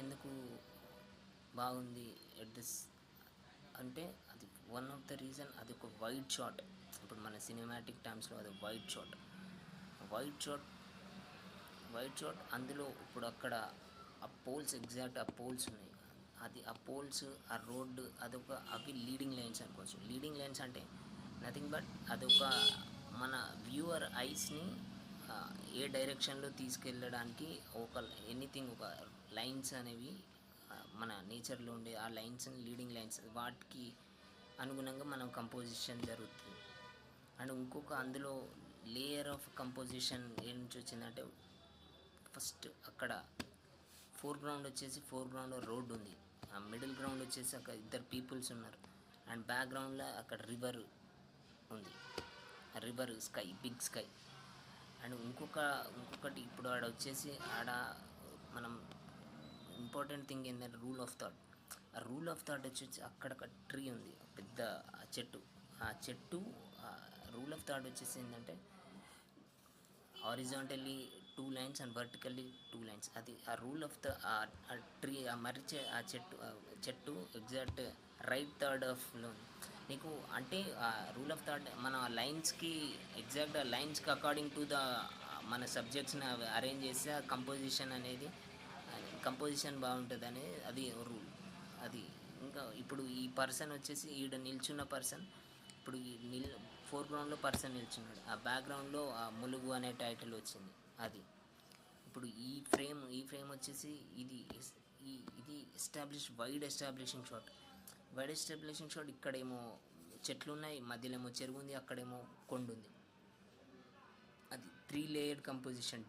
ఎందుకు బాగుంది at this అంటే అది వన్ ఆఫ్ ద రీజన్ అది ఒక వైడ్ షాట్. ఇప్పుడు మన సినిమాటిక్ టైమ్స్లో అది వైడ్ షాట్ వైట్ షాట్ అందులో ఇప్పుడు అక్కడ ఆ పోల్స్ ఎగ్జాక్ట్ ఆ పోల్స్ ఉన్నాయి. అది ఆ పోల్స్ ఆ రోడ్డు అదొక అవి లీడింగ్ లైన్స్ అనుకోవచ్చు. లీడింగ్ లైన్స్ అంటే నథింగ్ బట్ అదొక మన వ్యూవర్ ఐస్ని ఏ డైరెక్షన్లో తీసుకెళ్ళడానికి ఒక ఎనీథింగ్ ఒక లైన్స్ అనేవి మన నేచర్లో ఉండే ఆ లైన్స్ని లీడింగ్ లైన్స్ వాటికి అనుగుణంగా మనం కంపోజిషన్ జరుగుతుంది. అండ్ ఇంకొక అందులో లేయర్ ఆఫ్ కంపోజిషన్ ఏం నుంచి వచ్చిందంటే ఫస్ట్ అక్కడ ఫోర్గ్రౌండ్ రోడ్ ఉంది. ఆ మిడిల్ గ్రౌండ్ వచ్చేసి అక్కడ ఇద్దరు పీపుల్స్ ఉన్నారు. అండ్ బ్యాక్గ్రౌండ్లో అక్కడ రివర్ ఉంది. ఆ river sky big sky. And ఇంకొకటి ఇప్పుడు ఆడ వచ్చేసి ఆడ మనం ఇంపార్టెంట్ థింగ్ ఏంటంటే రూల్ ఆఫ్ థాట్. ఆ రూల్ ఆఫ్ థాట్ వచ్చేసి అక్కడ ఒక ట్రీ ఉంది, పెద్ద చెట్టు రూల్ ఆఫ్ థాట్ వచ్చేసి ఏంటంటే horizontally 2 lines and vertically 2 lines. అది ఆ రూల్ ఆఫ్ ద ట్రీ ఆ మరిచే ఆ చెట్టు ఎగ్జాక్ట్ రైట్ థర్డ్ ఆఫ్లో నీకు అంటే ఆ రూల్ ఆఫ్ థాట్ మన లైన్స్కి ఎగ్జాక్ట్ లైన్స్కి అకార్డింగ్ టు ద మన సబ్జెక్ట్స్ని అరేంజ్ చేస్తే ఆ కంపోజిషన్ బాగుంటుంది అనేది అది రూల్. అది ఇంకా ఇప్పుడు ఈ పర్సన్ వచ్చేసి ఈడ నిల్చున్న పర్సన్ ఇప్పుడు ఫోర్గ్రౌండ్లో పర్సన్ నిల్చున్నాడు, ఆ బ్యాక్గ్రౌండ్లో ఆ ములుగు అనే టైటిల్ వచ్చింది. అది ఇప్పుడు ఈ ఫ్రేమ్ వచ్చేసి ఇది ఎస్టాబ్లిషింగ్ షాట్. ఇక్కడేమో చెట్లు ఉన్నాయి, మధ్యలో ఏమో చెరువు ఉంది, అక్కడేమో కొండ ఉంది. అది 3 layered కంపోజిషన్,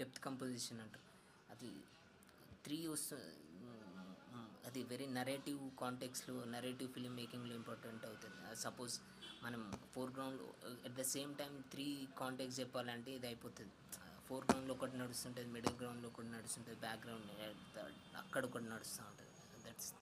డెప్త్ కంపోజిషన్ అంటారు. అది 3 వస్తుంది. అది వెరీ నరేటివ్ కాంటెక్స్లో నరేటివ్ ఫిల్మ్ మేకింగ్లో ఇంపార్టెంట్ అవుతుంది. సపోజ్ మనం ఫోర్గ్రౌండ్లో at the same time 3 context చెప్పాలంటే ఇది అయిపోతుంది. ఫోర్గ్రౌండ్లో ఒకటి నడుస్తుంటుంది, మిడిల్ గ్రౌండ్లో ఒకటి నడుస్తుంటుంది, బ్యాక్గ్రౌండ్ అక్కడ ఒకటి నడుస్తూ ఉంటుంది.